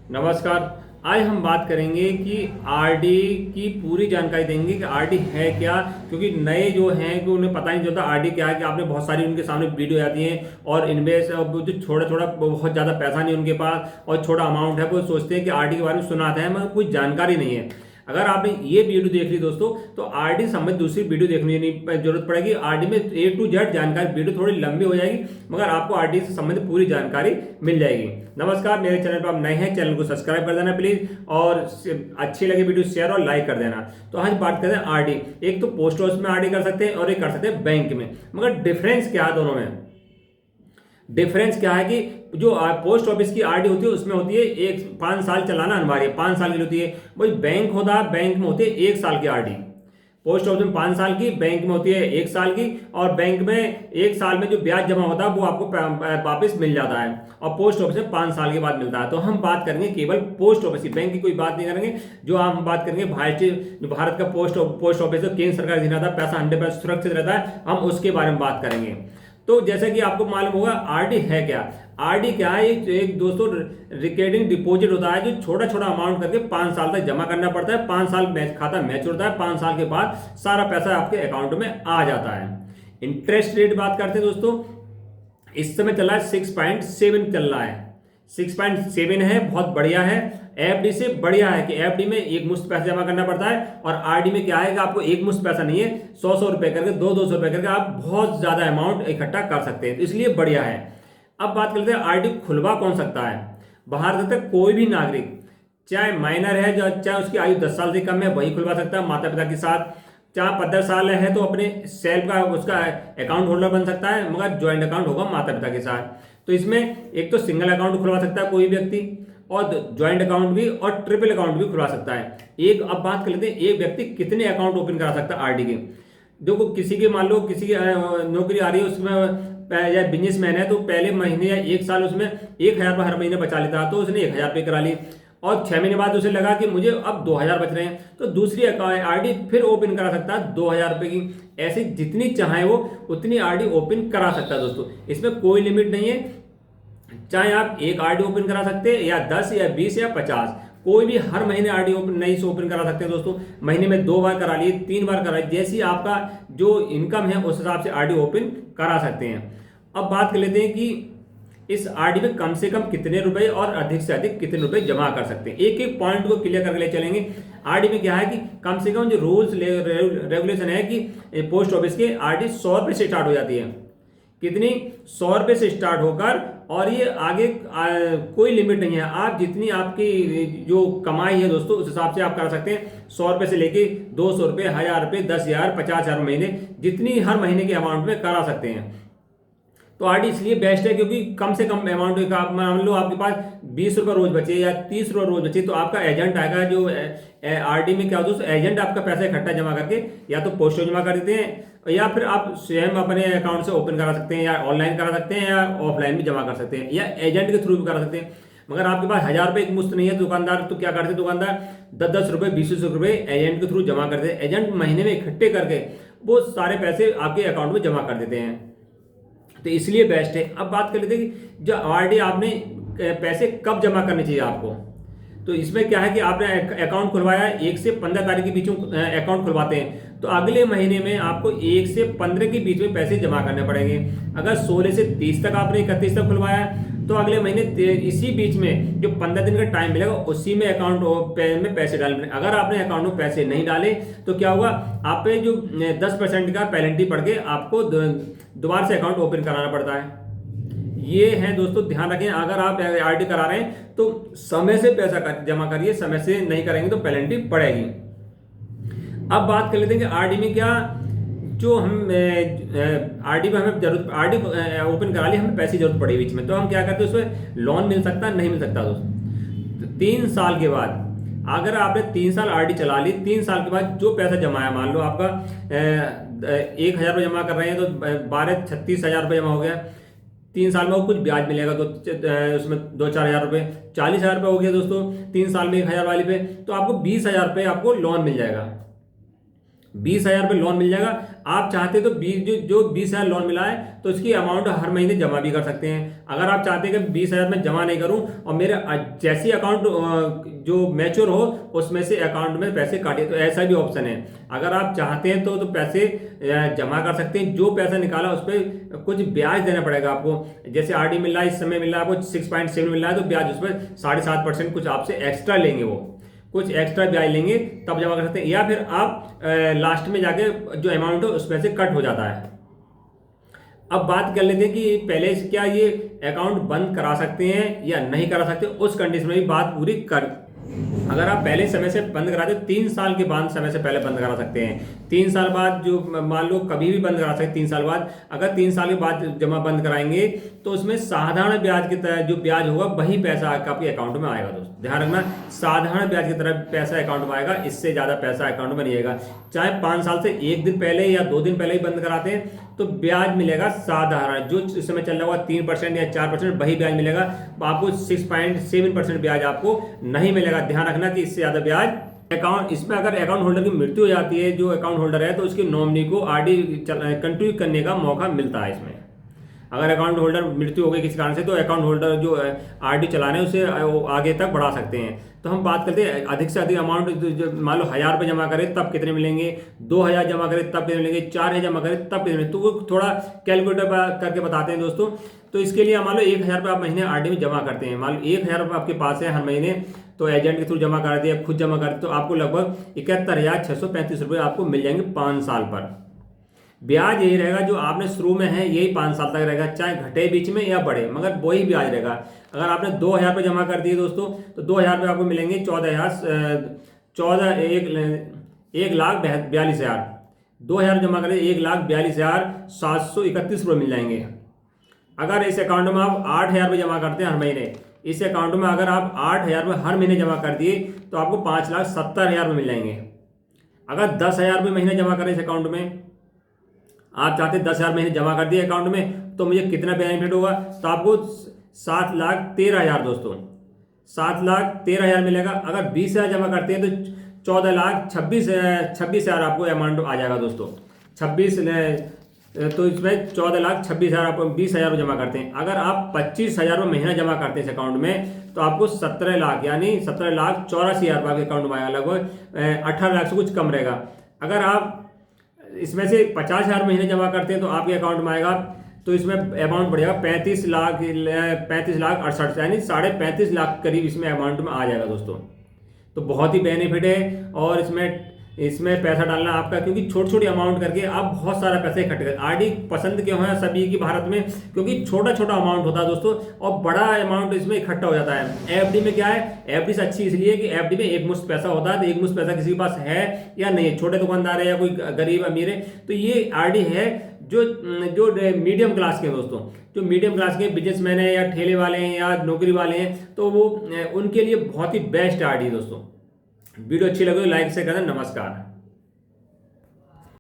नमस्कार। आज हम बात करेंगे कि आरडी की पूरी जानकारी देंगे कि आरडी है क्या, क्योंकि नए जो हैं कि उन्हें पता नहीं चलता आरडी क्या है। कि आपने बहुत सारी उनके सामने वीडियो आती हैं और इन्वेस्ट जो छोटा छोटा बहुत ज़्यादा पैसा नहीं उनके पास और छोटा अमाउंट है, वो सोचते हैं कि आरडी के बारे में सुनाते हैं मगर कोई जानकारी नहीं है। अगर आपने ये वीडियो देख ली दोस्तों, तो आरडी संबंधित दूसरी वीडियो देखने की जरूरत पड़ेगी। आरडी में A to Z जानकारी, वीडियो थोड़ी लंबी हो जाएगी मगर आपको आरडी से संबंधित पूरी जानकारी मिल जाएगी। नमस्कार, मेरे चैनल पर आप नए हैं, चैनल को सब्सक्राइब कर देना प्लीज, और अच्छी लगे वीडियो शेयर और लाइक कर देना। तो आज बात करते हैं आरडी। एक तो पोस्ट ऑफिस में आरडी कर सकते हैं और एक कर सकते हैं बैंक में, मगर डिफरेंस क्या है दोनों में? डिफरेंस क्या है कि जो पोस्ट ऑफिस की आरडी होती है उसमें होती है 5 साल चलाना अनिवार्य, 5 साल की होती है। वही बैंक होता है, बैंक में होती है 1 साल की आरडी। पोस्ट ऑफिस में 5 साल की, बैंक में होती है 1 साल की। और बैंक में 1 साल में जो ब्याज जमा होता है वो आपको वापस मिल जाता है, और पोस्ट ऑफिस में 5 साल के बाद मिलता है। तो हम बात करेंगे केवल पोस्ट ऑफिस की, बैंक की कोई बात नहीं करेंगे। जो हम बात करेंगे भारत का पोस्ट ऑफिस है, केंद्र सरकार से रहता है, पैसा 100% सुरक्षित रहता है, हम उसके बारे में बात करेंगे। तो जैसा कि आपको मालूम होगा आरडी है क्या। आरडी क्या है? एक दोस्तों रिकरिंग डिपॉजिट होता है, जो छोटा छोटा अमाउंट करके 5 साल तक जमा करना पड़ता है। 5 साल खाता मैच्योर होता है, 5 साल के बाद सारा पैसा आपके अकाउंट में आ जाता है। इंटरेस्ट रेट बात करते हैं दोस्तों, इस समय चल रहा है 6.7 चल रहा है। 6.7 है, बहुत बढ़िया है। एफडी से बढ़िया है कि एफडी में एक मुश्त पैसा जमा करना पड़ता है, और आरडी में क्या है कि आपको एक मुश्त पैसा नहीं है, 100 रुपए करके, 200 रुपए करके आप बहुत ज्यादा अमाउंट इकट्ठा कर सकते हैं, तो इसलिए बढ़िया है। अब बात करते हैं आरडी खुलवा कौन सकता है। भारत तक कोई भी नागरिक, चाहे माइनर है, जो चाहे उसकी आयु 10 साल से कम है, वही खुलवा सकता है माता पिता के साथ। चाहे 15 साल है तो अपने सेल्फ का उसका अकाउंट होल्डर बन सकता है, मगर ज्वाइंट अकाउंट होगा माता पिता के साथ। तो इसमें एक तो सिंगल अकाउंट खुलवा सकता है कोई व्यक्ति, और ज्वाइंट अकाउंट भी, और ट्रिपल अकाउंट भी खुलवा सकता है। अब बात कर लेते हैं एक व्यक्ति कितने अकाउंट ओपन करा सकता है आरडी के। देखो, किसी के मान लो किसी की नौकरी आ रही है, उसमें या बिजनेसमैन है, तो पहले महीने या 1 साल उसमें 1,000 रुपये हर महीने बचा लेता है, तो उसने 1,000 रुपये करा ली, और 6 महीने बाद उसे लगा कि मुझे अब 2,000 बच रहे हैं, तो दूसरी आरडी फिर ओपन करा सकता है 2,000 रुपये की। ऐसे जितनी चाहे वो उतनी आरडी ओपन करा सकता है दोस्तों, इसमें कोई लिमिट नहीं है। चाहे आप एक आरडी ओपन करा सकते हैं, या 10 या 20 या 50, कोई भी हर महीने आरडी नई से ओपन करा सकते हैं दोस्तों। महीने में 2 बार करा लिए, 3 बार करा लिए, जैसी आपका जो इनकम है उस हिसाब से आरडी ओपन करा सकते हैं। अब बात कर लेते हैं कि इस आरडी में कम से कम कितने रुपए और अधिक से अधिक कितने रुपए जमा कर सकते हैं। एक एक पॉइंट को क्लियर करके ले चलेंगे। आरडी में क्या है कि कम से कम जो रूल्स रेगुलेशन है कि पोस्ट ऑफिस के आरडी 100 रुपये से स्टार्ट हो जाती है। कितनी? 100 रुपये से स्टार्ट होकर, और ये आगे कोई लिमिट नहीं है। आप जितनी आपकी जो कमाई है दोस्तों उस हिसाब से आप कर सकते हैं। 100 रुपये से लेके 200 रुपये, 1,000 रुपये, 10,000, 50,000 महीने, जितनी हर महीने के अमाउंट में करा सकते हैं। तो आरडी इसलिए बेस्ट है क्योंकि कम से कम अमाउंट का, मान लो आपके पास 20 रुपये रोज बचे या 30 रुपये रोज बचे, तो आपका एजेंट आएगा। जो आरडी में क्या होता है, दोस्तों एजेंट आपका पैसा इकट्ठा जमा करके या तो पोस्ट में जमा कर देते हैं, या फिर आप स्वयं अपने अकाउंट से ओपन करा सकते हैं, या ऑनलाइन करा सकते हैं, या ऑफलाइन भी जमा कर सकते हैं, या एजेंट के थ्रू भी करा सकते हैं। मगर आपके पास 1,000 रुपये एक मुश्त नहीं है, दुकानदार तो क्या करते हैं, दुकानदार 10-10 रुपये, 20-20 रुपये एजेंट के थ्रू जमा करते हैं। एजेंट महीने में इकट्ठे करके वो सारे पैसे आपके अकाउंट में जमा कर देते हैं, तो इसलिए बेस्ट है। अब बात कर लेते हैं कि जो आरडी आपने पैसे कब जमा करने चाहिए आपको। तो इसमें क्या है कि आपने अकाउंट खुलवाया, 1 से 15 तारीख के बीच में अकाउंट खुलवाते हैं, तो अगले महीने में आपको 1 से 15 के बीच में पैसे जमा करने पड़ेंगे। अगर 16 से 30 तक आपने 31 तक खुलवाया, तो अगले महीने इसी बीच में जो 15 दिन का टाइम मिलेगा उसी में अकाउंट में पैसे डालने। अगर आपने अकाउंट में पैसे नहीं डाले तो क्या होगा, आप पे जो 10% का पेनल्टी पड़ के आपको दोबारा से अकाउंट ओपन कराना पड़ता है। ये है दोस्तों, ध्यान रखें। अगर आप आरडी करा रहे हैं तो समय से पैसा जमा करिए, समय से नहीं करेंगे तो पेनल्टी पड़ेगी। अब बात कर लेते हैं कि आरडी में क्या, जो हम आरडी में हमें जरूरत, आरडी ओपन करा ली, हमें पैसे की जरूरत पड़ी बीच में, तो हम क्या करते हैं, उसमें लोन मिल सकता नहीं मिल सकता दोस्तों। तो 3 साल के बाद, अगर आपने 3 साल आरडी चला ली, 3 साल के बाद जो पैसा जमाया, मान लो आपका 1,000 रुपये जमा कर रहे हैं, तो 12-36,000 रुपये जमा हो गया। 3 साल में वो कुछ ब्याज मिलेगा, तो उसमें 2-4 हज़ार रुपये, 40,000 रुपये हो गया दोस्तों। 3 साल में 1,000 वाली पे, तो आपको 20,000 रुपये आपको लोन मिल जाएगा। 20,000 रुपये लोन मिल जाएगा। आप चाहते तो 20,000 लोन मिला है तो इसकी अमाउंट हर महीने जमा भी कर सकते हैं। अगर आप चाहते हैं कि 20,000 में जमा नहीं करूं और मेरे जैसी अकाउंट जो मैच्योर हो उसमें से अकाउंट में पैसे काटे, तो ऐसा भी ऑप्शन है। अगर आप चाहते हैं तो पैसे जमा कर सकते हैं। जो पैसा निकाला उस पर कुछ ब्याज देना पड़ेगा आपको। जैसे आरडी मिल रहा है, इस समय मिल रहा है आपको 6.7 मिल रहा है, तो ब्याज उस पर 7.5% कुछ आपसे एक्स्ट्रा लेंगे, वो कुछ एक्स्ट्रा ब्याज लेंगे, तब जमा कर सकते हैं। या फिर आप लास्ट में जाके जो अमाउंट है उसमें से कट हो जाता है। अब बात कर लेते हैं कि पहले से क्या ये अकाउंट बंद करा सकते हैं या नहीं करा सकते, उस कंडीशन में भी बात पूरी कर। अगर आप पहले समय से बंद कराते हो, 3 साल के बाद समय से पहले बंद करा सकते हैं। 3 साल बाद जो मान लो कभी भी बंद करा सकते हैं 3 साल बाद। अगर 3 साल के बाद जमा बंद कराएंगे तो उसमें साधारण ब्याज की तरह जो ब्याज होगा वही पैसा आपके अकाउंट में आएगा। दोस्तों ध्यान रखना, साधारण ब्याज की तरह पैसा अकाउंट में आएगा, इससे ज्यादा पैसा अकाउंट में नहीं आएगा। चाहे 5 साल से 1 दिन पहले या 2 दिन पहले ही बंद कराते हैं तो ब्याज मिलेगा साधारण, जो इस समय चल रहा होगा 3% या 4%, वही ब्याज मिलेगा। आपको 6.7% ब्याज आपको नहीं मिलेगा। ध्यान रखना कि इससे ज्यादा ब्याज अकाउंट, इसमें अगर अकाउंट होल्डर की मृत्यु हो जाती है, जो अकाउंट होल्डर है, तो उसके नॉमिनी को आरडी कंटिन्यू करने का मौका मिलता है। इसमें अगर अकाउंट होल्डर मृत्यु हो गई किसी कारण से तो अकाउंट होल्डर जो आरडी चला रहे हैं उसे आगे तक बढ़ा सकते हैं। तो हम बात करते हैं अधिक से अधिक अमाउंट, मान लो 1,000 रुपये जमा करें तब कितने मिलेंगे, 2,000 जमा करें तब कितने मिलेंगे, 4,000 जमा करें तब कितने मिलेंगे, तो वो थोड़ा कैलकुलेटर करके बताते हैं दोस्तों। तो इसके लिए मान लो 1,000 रुपये आप महीने आरडी में जमा करते हैं, मान लो 1,000 रुपये आपके पास है हर महीने, तो एजेंट के थ्रू जमा कर दिया, खुद जमा कर दिया, तो आपको लगभग 71,635 रुपये आपको मिल जाएंगे 5 साल पर। ब्याज यही रहेगा जो आपने शुरू में है, यही 5 साल तक रहेगा, चाहे घटे बीच में या बढ़े, मगर वही ब्याज रहेगा। अगर आपने 2,000 रुपये जमा कर दिए दोस्तों, तो 2,000 रुपये आपको मिलेंगे 1,42,000। 2,000 जमा करें 1,42,731 रुपये मिल जाएंगे। अगर इस अकाउंट में आप 8,000 रुपये जमा करते हैं हर महीने, इस अकाउंट में अगर आप 8,000 रुपये हर महीने जमा कर दिए तो आपको 5,70,000 रुपये मिल जाएंगे। अगर 10,000 रुपये महीने जमा करें इस अकाउंट में, आप चाहते 10,000 महीने जमा कर दिए अकाउंट में, तो मुझे कितना बेनिफिट होगा, तो आपको 7,13,000 दोस्तों, 7,13,000 मिलेगा। अगर 20,000 जमा करते हैं तो 14,26,000 आपको अमाउंट आ जाएगा दोस्तों। 26 तो इसमें 14,26,000 आप 20,000 जमा करते हैं। अगर आप 25,000 रुपये महीना जमा करते हैं इस अकाउंट में, तो आपको 17 लाख यानी 17,84,000 रुपये आपके अकाउंट में आएगा, लगभग 18 लाख से कुछ कम रहेगा। अगर आप इसमें से 50,000 महीने जमा करते हैं तो आपके अकाउंट में आएगा, तो इसमें अमाउंट बढ़ेगा 35,68,000 यानी 35.5 लाख करीब इसमें अमाउंट में आ जाएगा दोस्तों। तो बहुत ही बेनिफिट है, और इसमें पैसा डालना आपका, क्योंकि छोटी छोटी अमाउंट करके आप बहुत सारा पैसा इकट्ठा कर। आरडी पसंद क्यों है सभी की भारत में, क्योंकि छोटा छोटा अमाउंट होता है दोस्तों और बड़ा अमाउंट इसमें इकट्ठा हो जाता है। एफडी में क्या है, एफडी से अच्छी इसलिए कि एफडी में एक मुश्त पैसा होता है, तो एक मुश्त पैसा किसी के पास है या नहीं, छोटे दुकानदार है या कोई गरीब अमीर है, तो ये आरडी है जो मीडियम क्लास के दोस्तों, जो मीडियम क्लास के बिजनेसमैन है या ठेले वाले हैं या नौकरी वाले हैं, तो वो उनके लिए बहुत ही बेस्ट आरडी दोस्तों। वीडियो अच्छी लगे तो लाइक से करना। नमस्कार।